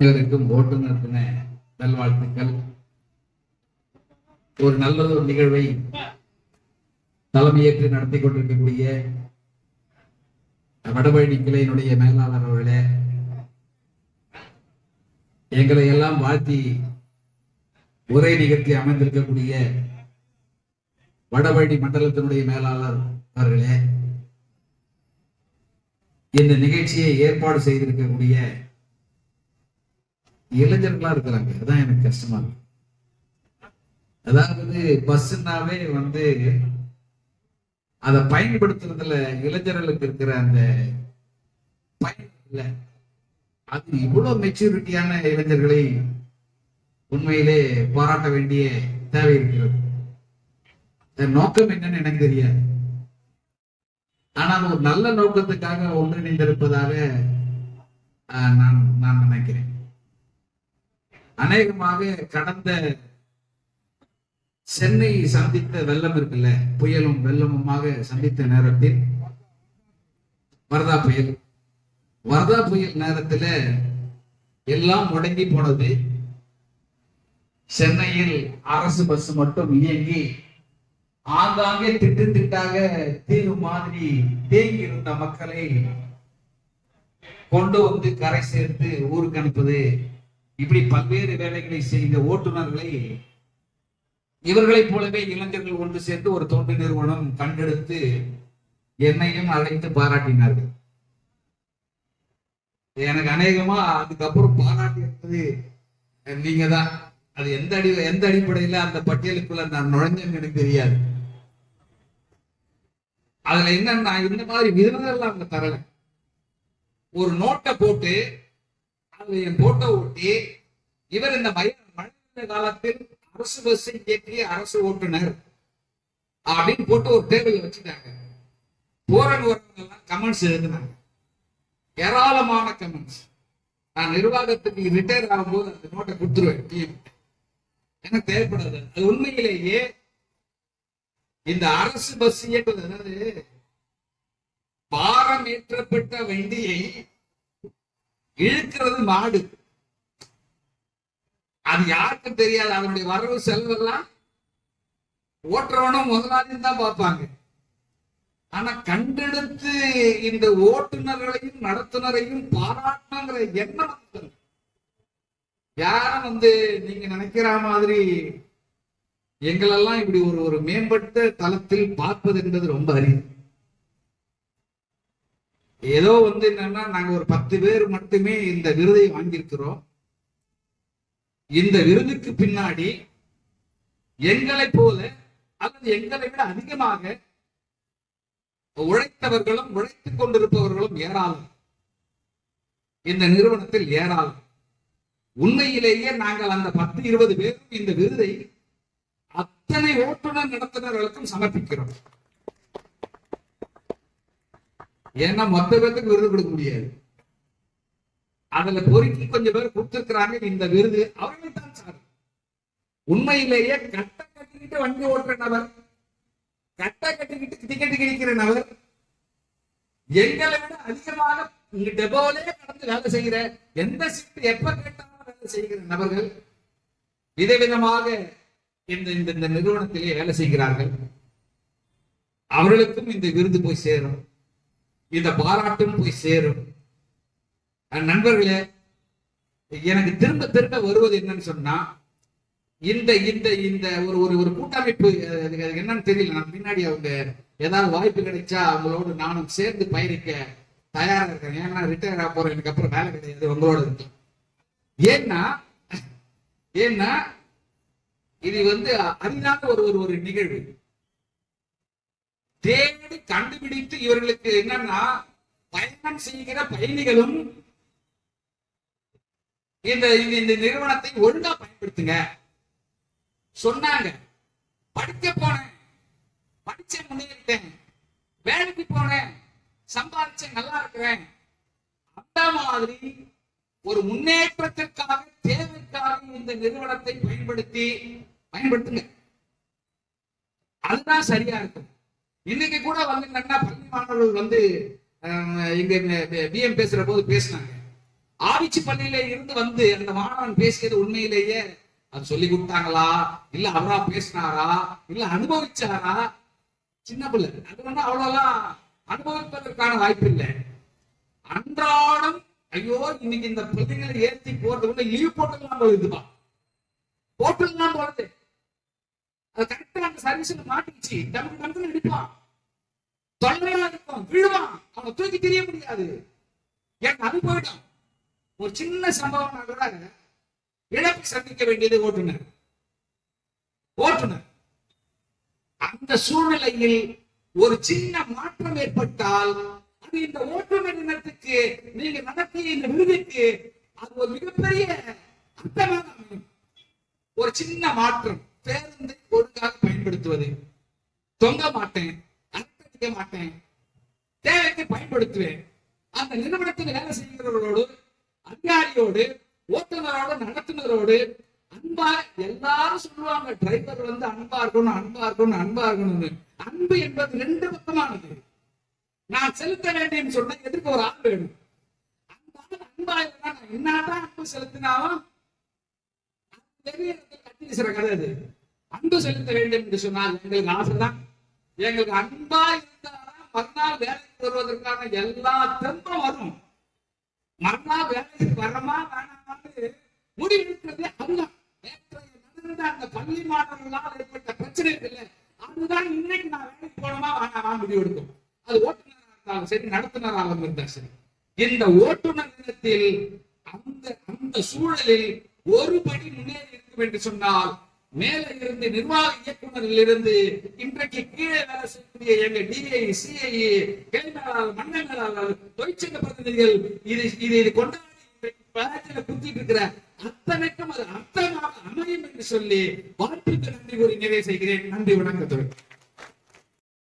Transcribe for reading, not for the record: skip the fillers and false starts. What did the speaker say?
அனைவருக்கும் ஓட்டுநர் தின நல்வாழ்த்துக்கள். ஒரு நல்ல ஒரு நிகழ்வை தலைமையேற்று நடத்தி கொண்டிருக்கக்கூடிய வடபழனி கிளையினுடைய மேலாளர் அவர்களே, எங்களை எல்லாம் வாழ்த்தி உரை நிகழ்த்தி அமைந்திருக்கக்கூடிய வடபழனி மண்டலத்தினுடைய மேலாளர் அவர்களே, இந்த நிகழ்ச்சியை ஏற்பாடு செய்திருக்கக்கூடிய இளைஞர்களா இருக்கிறாங்க. அதான் எனக்கு கஷ்டமா இருக்கு. அதாவது பஸ்னாவே அதை பயன்படுத்துறதுல இளைஞர்களுக்கு இருக்கிற அந்த பயன் இல்ல. அது இவ்வளவு மெச்சூரிட்டியான இளைஞர்களை உண்மையிலே பாராட்ட வேண்டிய தேவை இருக்கிறது. நோக்கம் என்னன்னு எனக்கு தெரியாது. ஆனால் ஒரு நல்ல நோக்கத்துக்காக ஒன்றிணைந்திருப்பதாக நான் நினைக்கிறேன். அநேகமாக கடந்த சென்னை சந்தித்த வெள்ளம் இருக்குல்ல, புயலும் வெள்ளமுமாக சந்தித்த நேரத்தில் வரதா புயல் நேரத்துல எல்லாம் முடங்கி போனது. சென்னையில் அரசு பஸ் மட்டும் இயங்கி ஆங்காங்கே திட்டாக தீவு மாதிரி தேங்கி இருந்த மக்களை கொண்டு வந்து கரை சேர்த்து ஊருக்கு அனுப்புது. இப்படி பல்வேறு வேலைகளை செய்த ஓட்டுநர்களை இவர்களைப் போலவே இளைஞர்கள் ஒன்று சேர்த்து ஒரு தொண்டு நிறுவனம் கண்டெடுத்து என்னையும் அழைத்து பாராட்டினார்கள். எனக்கு அநேகமா அதுக்கப்புறம் பாராட்டியது நீங்க தான். அது எந்த அடிப்படையில அந்த பட்டியலுக்குள்ள நான் நுழைஞ்சேன்னு எனக்கு தெரியாது. அதுல என்னன்னா, இந்த மாதிரி விருதுகள்லாம் அவங்க தரல. ஒரு நோட்டை போட்டு அதுல என் போட்டோ ஒட்டி, இவர் இந்த மழை காலத்தில் அரசு பஸ்ஸை இயக்கிய அரசு ஓட்டுநர் அப்படின்னு போட்டு ஒரு டேபிள் வச்சுட்டாங்க. போறவங்க கமெண்ட்ஸ் எழுதினாங்க, ஏராளமான கமெண்ட்ஸ். நான் நிர்வாகத்துக்கு ரிட்டையர் ஆகும்போது அந்த நோட்டை கொடுத்துருவேன். எனக்கு தேவைப்படாது. அது உண்மையிலேயே இந்த அரசு பஸ் இயக்குவது, அதாவது பாரம் ஏற்றப்பட்ட வண்டியை இழுக்கிறது மாடு. அது யாருக்கும் தெரியாது. அதனுடைய வரவு செலவெல்லாம் ஓட்டுறவனும் முதலாளியும் தான் பார்ப்பாங்க. ஆனா கண்டெடுத்து இந்த ஓட்டுநர்களையும் நடத்துனரையும் பாராட்டணுங்கிற எண்ணம் யாரும் நீங்க நினைக்கிற மாதிரி எங்களெல்லாம் இப்படி ஒரு மேம்பட்ட தளத்தில் பார்ப்பது என்பது ரொம்ப அரிது. ஏதோ என்னன்னா, நாங்க ஒரு 10 பேர் மட்டுமே இந்த விருதை வாங்கியிருக்கிறோம். இந்த விருதுக்கு பின்னாடி எங்களை போல அல்லது எங்களை விட அதிகமாக உழைத்தவர்களும் உழைத்துக் கொண்டிருப்பவர்களும் ஏராளம். இந்த நிறுவனத்தில் ஏராளம். உண்மையிலேயே நாங்கள் அந்த 10-20 பேரும் இந்த விருதை அத்தனை ஓட்டுநர் நடத்துனர்களுக்கும் சமர்ப்பிக்கிறோம். ஏன்னா மொத்த பேருக்கு விருது கொடுக்க முடியாது. அதுல பொறுக்கி கொஞ்சம் பேர் கொடுத்திருக்கிறாங்க இந்த விருது. அவர்கள் தான் சார் உண்மையிலேயே கட்டை கட்டிக்கிட்டு வண்டி ஓட்டுற நபர், கட்டை கட்டிக்கிட்டு டிக்கெட் கிடைக்கிற நபர், எங்களை விட அதிகமாக இங்க டெபோலே கடந்து வேலை செய்கிற, எந்த ஷிஃப்ட் எப்ப கேட்டாலும் வேலை செய்கிற நபர்கள் விதவிதமாக இந்த நிறுவனத்திலே வேலை செய்கிறார்கள். அவர்களுக்கும் இந்த விருது போய் சேரும், இந்த பாராட்டும் போய் சேரும். நண்பர்களே, எனக்கு திரும்ப திரும்ப வருவது என்னன்னு சொன்னா, இந்த இந்த இந்த ஒரு கூட்டமைப்பு என்னன்னு தெரியல. நான் பின்னாடி அவங்க ஏதாவது வாய்ப்பு கிடைச்சா அவங்களோடு நானும் சேர்ந்து பயணிக்க தயாரா இருக்கேன். ஏன்னா ரிட்டையர் ஆக போறேன், எனக்கு அப்புறம் வேலை கிடையாது, உங்களோட இருக்கு. ஏன்னா இது அரிதான ஒரு நிகழ்வு. தேடி கண்டுபிடித்து இவர்களுக்கு என்னன்னா, பயணம் செய்கிற பயணிகளும் இந்த நிறுவனத்தை ஒழுங்கா பயன்படுத்துங்க சொன்னாங்க. படிக்க போனேன், படிச்ச முன்னேறிட்டேன், வேலைக்கு போனேன், சம்பாதிச்சேன், நல்லா இருக்கிறேன். அந்த மாதிரி ஒரு முன்னேற்றத்திற்காக, தேவைக்காக இந்த நிறுவனத்தை பயன்படுத்துங்க. அதுதான் சரியா இருக்கும். இன்னைக்கு கூட பள்ளி மாணவர்கள் இங்க பிஎம் பேசுற போது பேசினாங்க. ஆவிச்சி பள்ளியில இருந்து வந்து அந்த மாணவன் பேசியது உண்மையிலேயே அது சொல்லி கொடுத்தாங்களா, இல்ல அவரா பேசினாரா, இல்ல அனுபவிச்சாரா? சின்ன பிள்ளை அது வந்து அவ்வளவுதான் அனுபவிப்பதற்கான வாய்ப்பு இல்லை. அன்றாடம் ஐயோ இன்னைக்கு இந்த பிள்ளைங்களை ஏற்றி போறதுக்குள்ள லீவ் போட்டுக்கலாம் போகுதுப்பா, போட்டுலாம் போறது. அது கரெக்டா அந்த சர்வீஸ்ல மாட்டிச்சு, நமக்கு வந்து அடிப்பான், தொல்லையா இருக்கும், விழுவான், அவனை தூக்கி தெரிய முடியாது. எனக்கு அது போயிடும். ஒரு சின்ன சம்பவம் கூட இழப்பை சந்திக்க வேண்டியது ஓட்டுநர். அந்த சூழ்நிலையில் ஒரு சின்ன மாற்றம் ஏற்பட்டால் அது இந்த ஓட்டுநர் இனத்துக்கு நீங்க நடத்திய இந்த விருதுக்கு அது ஒரு மிகப்பெரிய அர்த்தமாக அமையும். ஒரு சின்ன மாற்றம், பேருந்தை ஒழுங்காக பயன்படுத்துவது, தொங்க மாட்டேன், அர்ப்பணிக்க மாட்டேன், தேவைக்கு பயன்படுத்துவேன். அந்த நிறுவனத்தில் வேலை செய்கிறவர்களோடு, அதிகாரியோடு, ஓட்டுநரோடு, நடத்துனரோடு அன்பா, எல்லாரும் சொல்லுவாங்க டிரைவர் வந்து அன்பா இருக்கணும், அன்பா இருக்கணும், அன்பா இருக்கணும்னு. அன்பு என்பது ரெண்டு பக்கமானது. நான் செலுத்த வேண்டியன்னு சொன்னா எதுக்கு ஒரு ஆள் வேணும். அந்த ஆள் அன்பா இருந்தா நான் என்னதான் அன்பு செலுத்தினாலும் கட்டிசிற கதை அது. அன்பு செலுத்த வேண்டும் என்று சொன்னால் எங்களுக்கு ஆசைதான். எங்களுக்கு அன்பா இருந்தாலும் மறுநாள் வேலைக்கு வருவதற்கான எல்லா தெம்பும் வரும். மறுநாள் வேலைக்கு வரமா வேணாமான்னு முடிவெடுக்கிறதே அதுதான். நடந்த அந்த பள்ளி மாணவர்களால் ஏற்பட்ட பிரச்சனை இல்லை, அதுதான் இன்னைக்கு நான் வேலைக்கு போனோமா வேணாமா முடிவெடுக்கும். அது ஓட்டுநராக இருந்தாலும் சரி, நடத்துனராக இருந்தாலும் சரி. இந்த ஓட்டுநர் தினத்தில் அந்த சூழலில் ஒருபடி முன்னேறி இருக்கும் என்று சொன்னால், மேல இருந்து நிர்வாக இயக்குநரில் இருந்து இன்றைக்கு கீழே வேலை செய்யக்கூடிய எங்க டிஐ, சிஐ, கிளை மேலாளர், மண்டல மேலாளர், தொழிற்சங்க பிரதிநிதிகள் இதை கொண்டாடி குத்திட்டு இருக்கிற அத்தனைக்கும் அது அர்த்தமாக அமையும் என்று சொல்லி வாய்ப்புக்கு நன்றி கூறி நிறைவு செய்கிறேன். நன்றி, வணக்கத்துடன்.